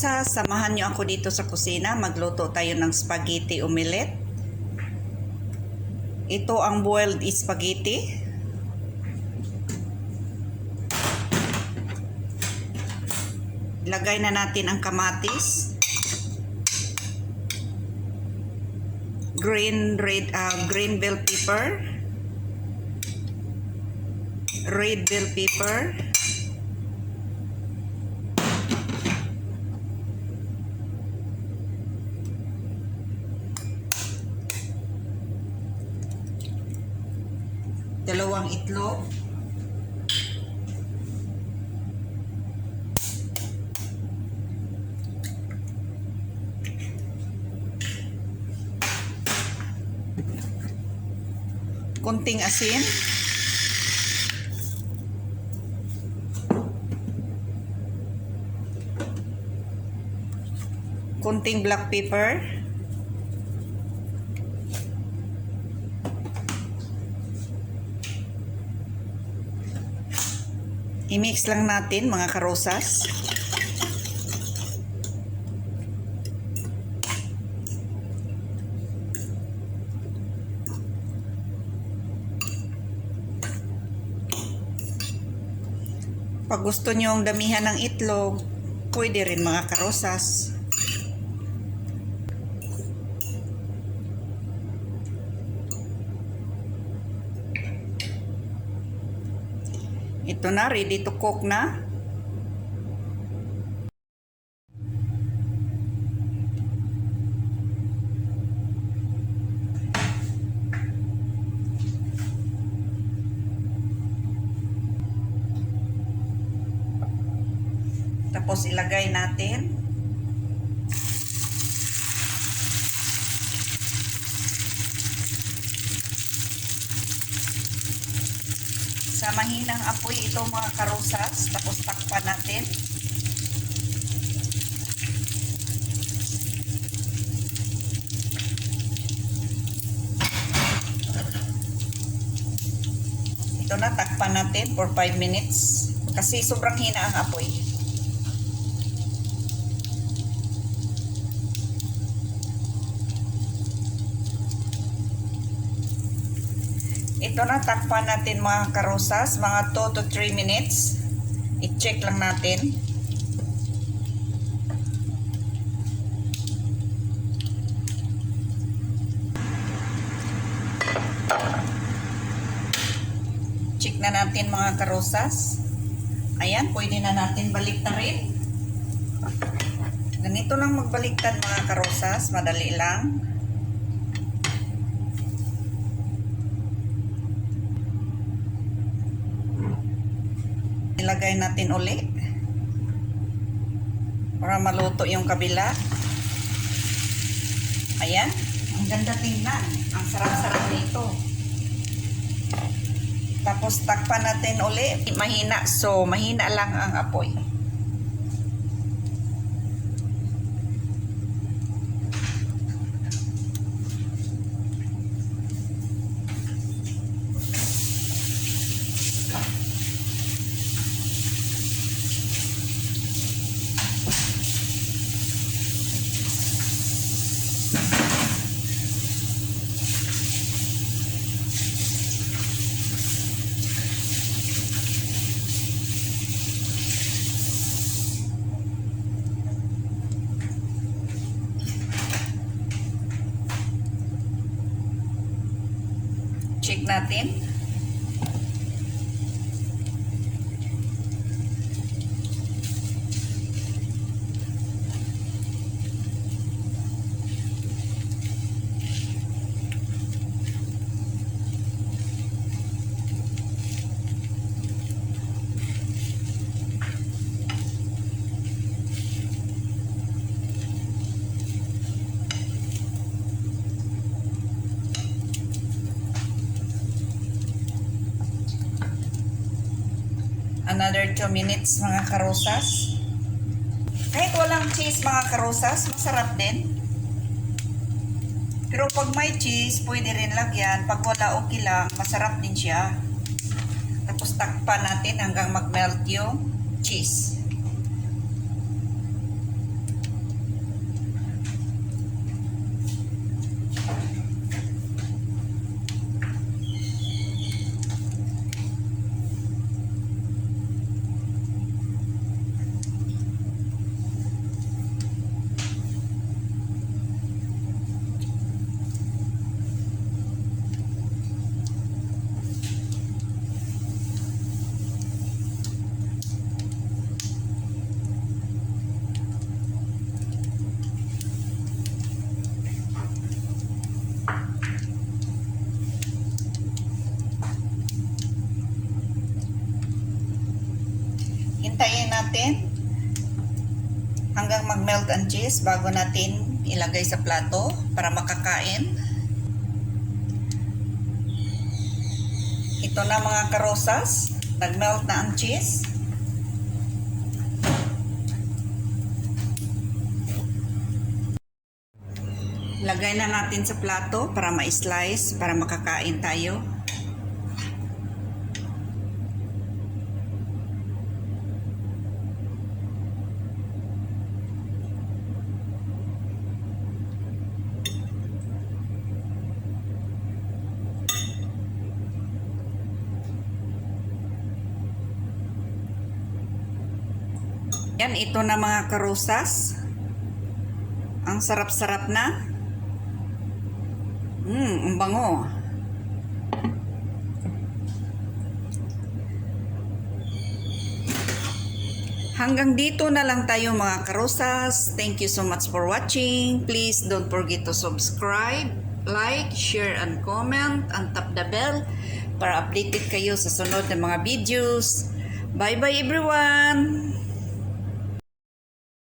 Samahan niyo ako dito sa kusina. Magluto tayo ng spaghetti omelette. Ito ang boiled spaghetti. Ilagay na natin ang kamatis. Green bell pepper. Red bell pepper. Dalawang itlog. Konting asin. Konting black pepper. I-mix lang natin mga karosas. Pag gusto nyo ang damihan ng itlog, pwede rin mga karosas. Ito na, ready to cook na. Tapos ilagay natin. Sa mahinang apoy ito mga karosas, tapos takpan natin. Ito na, takpan natin for 5 minutes kasi sobrang hina ang apoy. Ito na, takpan natin mga karosas, mga 2 to 3 minutes. I-check lang natin. Check na natin mga karosas. Ayan, pwede na natin baliktarin. Ganito lang magbaliktad mga karosas, madali lang. Ilagay natin uli para maluto yung kabila. Ayan, ang ganda tingnan, ang sarap-sarap nito. Tapos takpan natin uli, mahina, so mahina lang ang apoy. Check natin. Another 2 minutes mga karosas. Kahit walang cheese mga karosas, masarap din. Pero pag may cheese, pwede rin lagyan. Pag wala, okay lang. Masarap din siya. Tapos takpan natin hanggang mag-melt yung cheese. mag-melt ang cheese bago natin ilagay sa plato para makakain. Ito na mga karosas, nag-melt na ang cheese. Lagay na natin sa plato para ma-slice, para makakain tayo. Yan, ito na mga karosas. Ang sarap-sarap na. Ang bango. Hanggang dito na lang tayo mga karosas. Thank you so much for watching. Please don't forget to subscribe, like, share, and comment, and tap the bell para updated kayo sa sunod na mga videos. Bye-bye everyone!